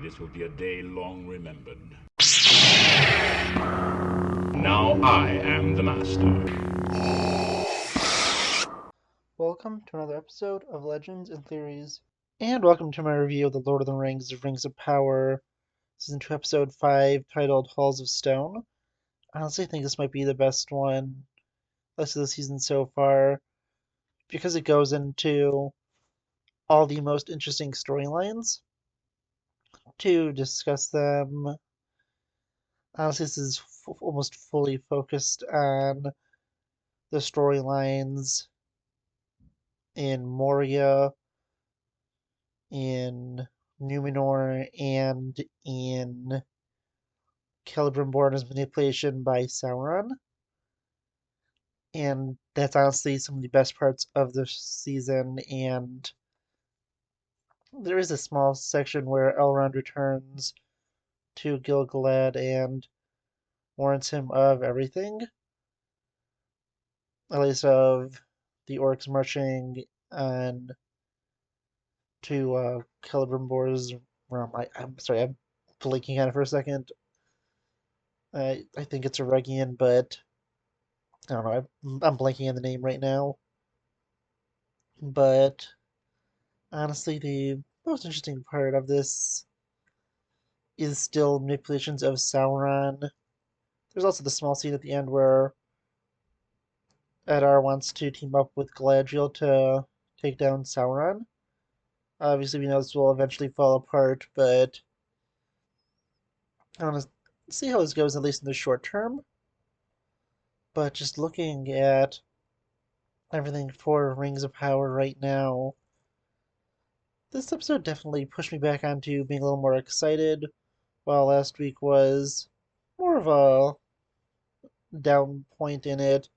This will be a day long remembered. Now I am the master. Welcome to another episode of Legends and Theories, and welcome to my review of The Lord of the Rings, Rings of Power, Season 2, Episode 5, titled Halls of Stone. I honestly think this might be the best one, less of the season so far, because it goes into all the most interesting storylines. To discuss them, honestly, this is almost fully focused on the storylines in Moria, in Numenor, and in Celebrimbor's manipulation by Sauron. And that's honestly some of the best parts of the season. And there is a small section where Elrond returns to Gil-galad and warns him of everything, at least of the orcs marching on to Celebrimbor's realm. I'm sorry, I'm blinking on it for a second. I think it's Eregion, but I don't know. I'm blanking on the name right now. But honestly, the most interesting part of this is still manipulations of Sauron. There's also the small scene at the end where Adar wants to team up with Galadriel to take down Sauron. Obviously, we know this will eventually fall apart, but I want to see how this goes, at least in the short term. But just looking at everything for Rings of Power right now, this episode definitely pushed me back onto being a little more excited, while last week was more of a down point in it.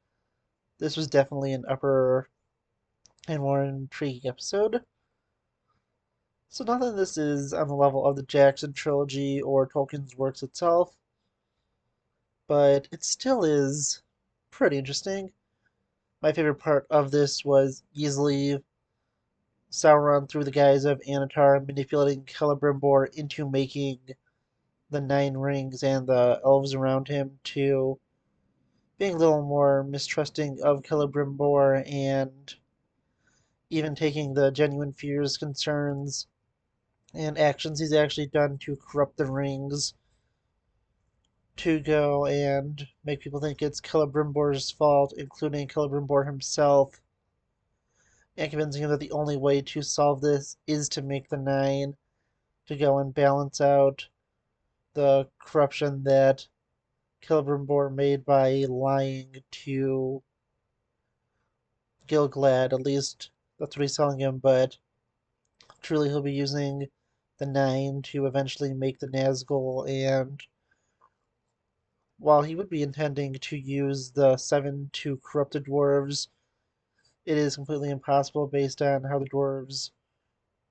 This was definitely an upper and more intriguing episode. So not that this is on the level of the Jackson trilogy or Tolkien's works itself, but it still is pretty interesting. My favorite part of this was easily Sauron through the guise of Annatar manipulating Celebrimbor into making the Nine Rings and the elves around him to being a little more mistrusting of Celebrimbor and even taking the genuine fears, concerns, and actions he's actually done to corrupt the rings to go and make people think it's Celebrimbor's fault, including Celebrimbor himself, and convincing him that the only way to solve this is to make the Nine to go and balance out the corruption that Celebrimbor made by lying to Gil-galad. At least that's what he's telling him, but truly he'll be using the Nine to eventually make the Nazgul, and while he would be intending to use the Seven to corrupt the dwarves, it is completely impossible based on how the dwarves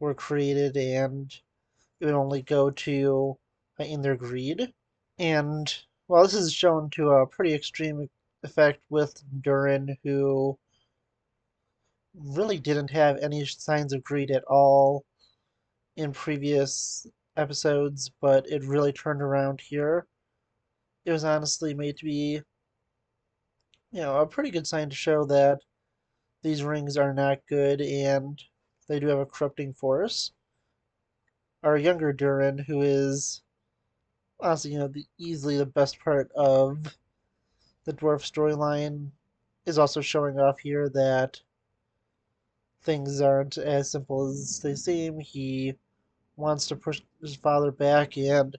were created, and it would only go to in their greed. And while this is shown to a pretty extreme effect with Durin, who really didn't have any signs of greed at all in previous episodes, but it really turned around here. It was honestly made to be, a pretty good sign to show that these rings are not good and they do have a corrupting force. Our younger Durin, who is honestly, easily the best part of the dwarf storyline, is also showing off here that things aren't as simple as they seem. He wants to push his father back and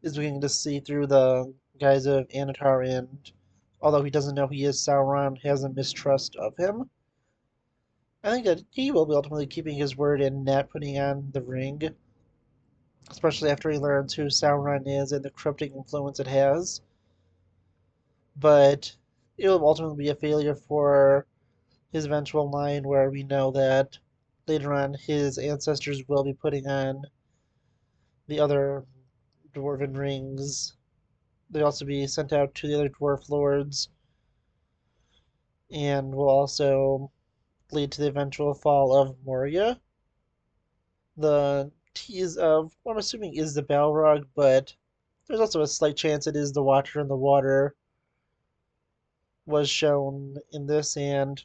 is beginning to see through the guise of Annatar, and although he doesn't know he is Sauron, has a mistrust of him. I think that he will be ultimately keeping his word and not putting on the ring, especially after he learns who Sauron is and the corrupting influence it has. But it will ultimately be a failure for his eventual line, where we know that later on his ancestors will be putting on the other dwarven rings. They'll also be sent out to the other dwarf lords and will also lead to the eventual fall of Moria. The tease of what I'm assuming is the Balrog, but there's also a slight chance it is the Watcher in the Water was shown in this, and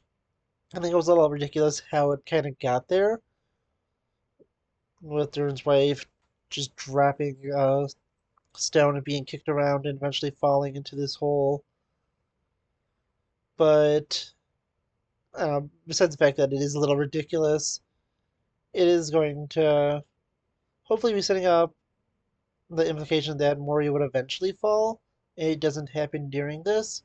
I think it was a little ridiculous how it kind of got there with Durin's wife just dropping stone and being kicked around and eventually falling into this hole. But besides the fact that it is a little ridiculous, it is going to hopefully be setting up the implication that Moria would eventually fall. It doesn't happen during this,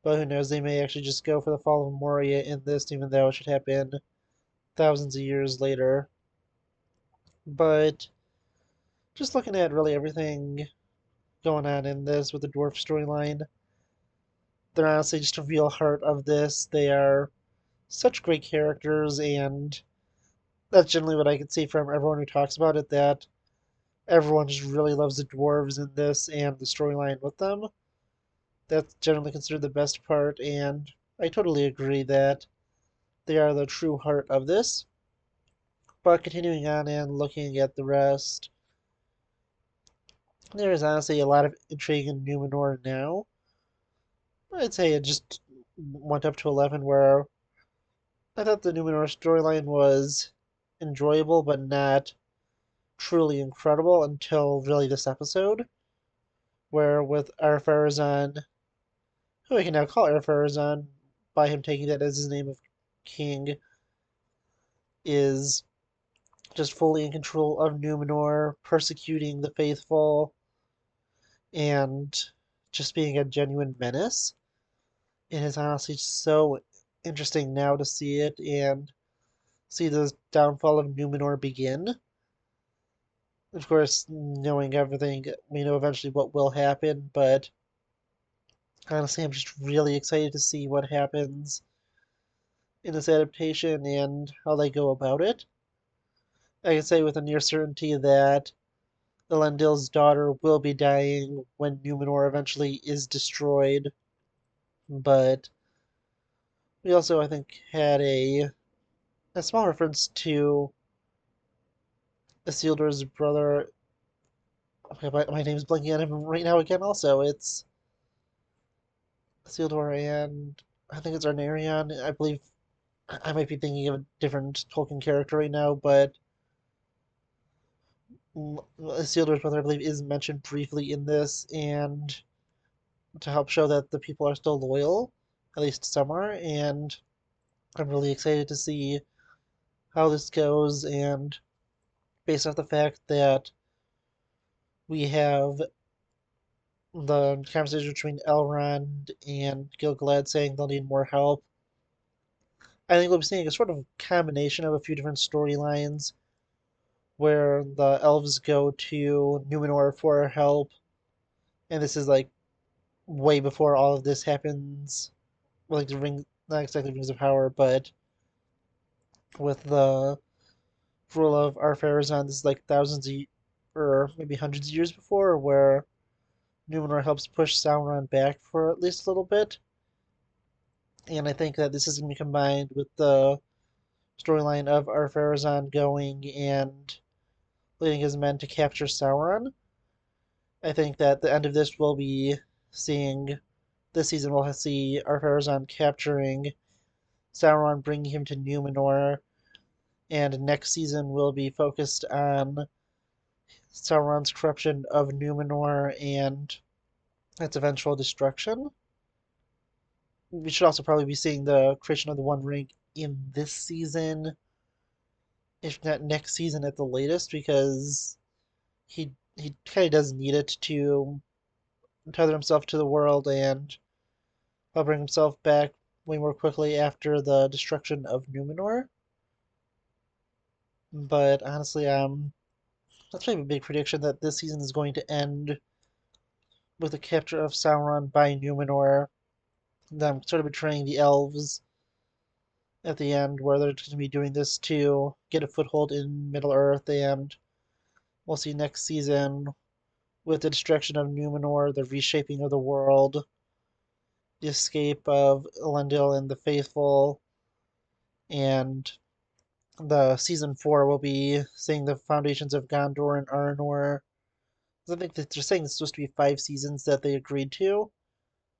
but who knows? They may actually just go for the fall of Moria in this, even though it should happen thousands of years later. But just looking at really everything going on in this with the dwarf storyline, they're honestly just a real heart of this. They are such great characters, and that's generally what I can see from everyone who talks about it, that everyone just really loves the dwarves in this and the storyline with them. That's generally considered the best part, and I totally agree that they are the true heart of this. But continuing on and looking at the rest, there is honestly a lot of intrigue in Numenor now. I'd say it just went up to 11, where I thought the Numenor storyline was enjoyable, but not truly incredible until really this episode, where with Ar-Pharazôn, who I can now call Ar-Pharazôn by him taking that as his name of king, is just fully in control of Numenor, persecuting the faithful, and just being a genuine menace. It is honestly so interesting now to see it and see the downfall of Numenor begin. Of course, knowing everything, we know eventually what will happen, but honestly, I'm just really excited to see what happens in this adaptation and how they go about it. I can say with a near certainty that Elendil's daughter will be dying when Numenor eventually is destroyed, but we also, I think, had a small reference to Isildur's brother. Okay, my name's blinking on him right now again. Also, it's Isildur and I think it's Arnarion. I believe I might be thinking of a different Tolkien character right now, but Isildur's brother, I believe, is mentioned briefly in this, and to help show that the people are still loyal, at least some are, and I'm really excited to see how this goes, and based off the fact that we have the conversation between Elrond and Gil-galad saying they'll need more help, I think we'll be seeing a sort of combination of a few different storylines where the elves go to Numenor for help, and this is like way before all of this happens. Well, like the ring, not exactly rings of power, but with the rule of Ar-Pharazôn, this is like thousands of, or maybe hundreds of years before, where Numenor helps push Sauron back for at least a little bit. And I think that this is going to be combined with the storyline of Ar-Pharazôn going and leading his men to capture Sauron. I think that the end of this will be seeing, this season we'll see Ar-Pharazôn capturing Sauron, bringing him to Numenor, and next season will be focused on Sauron's corruption of Numenor and its eventual destruction. We should also probably be seeing the creation of the One Ring in this season, if not next season at the latest, because he kind of does need it to tether himself to the world and bring himself back way more quickly after the destruction of Numenor. But honestly, that's maybe a big prediction that this season is going to end with the capture of Sauron by Numenor, them sort of betraying the elves at the end, where they're going to be doing this to get a foothold in Middle Earth, and we'll see next season with the destruction of Numenor, the reshaping of the world, the escape of Elendil and the faithful, and the season 4 will be seeing the foundations of Gondor and Arnor. I think that they're saying it's supposed to be 5 seasons that they agreed to,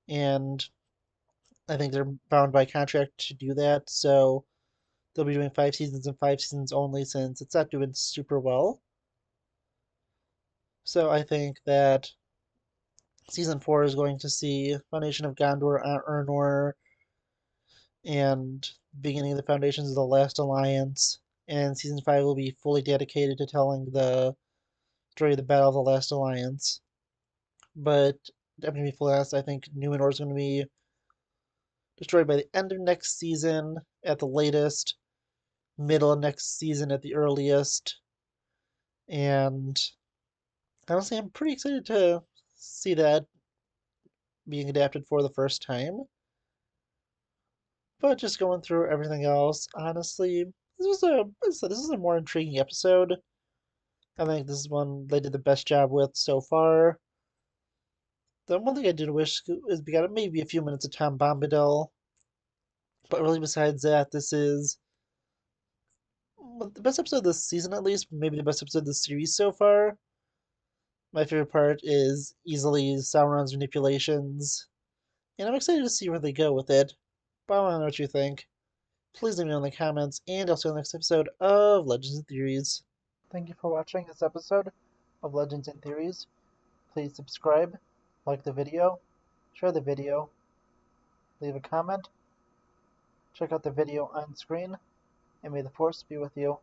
and I think they're bound by contract to do that. So they'll be doing 5 seasons and 5 seasons only since it's not doing super well. So I think that season 4 is going to see Foundation of Gondor, Arnor, and beginning of the foundations of the Last Alliance. And season 5 will be fully dedicated to telling the story of the Battle of the Last Alliance. But I'm going to be fully honest, I think Numenor is going to be destroyed by the end of next season at the latest, middle of next season at the earliest. And honestly, I'm pretty excited to see that being adapted for the first time. But just going through everything else, honestly, this is a more intriguing episode. I think this is one they did the best job with so far. The one thing I did wish is we got maybe a few minutes of Tom Bombadil, but really besides that, this is the best episode of this season at least, maybe the best episode of the series so far. My favorite part is easily Sauron's manipulations, and I'm excited to see where they go with it. But I want to know what you think. Please let me know in the comments, and I'll see you in the next episode of Legends and Theories. Thank you for watching this episode of Legends and Theories. Please subscribe, like the video, share the video, leave a comment, check out the video on screen, and may the Force be with you.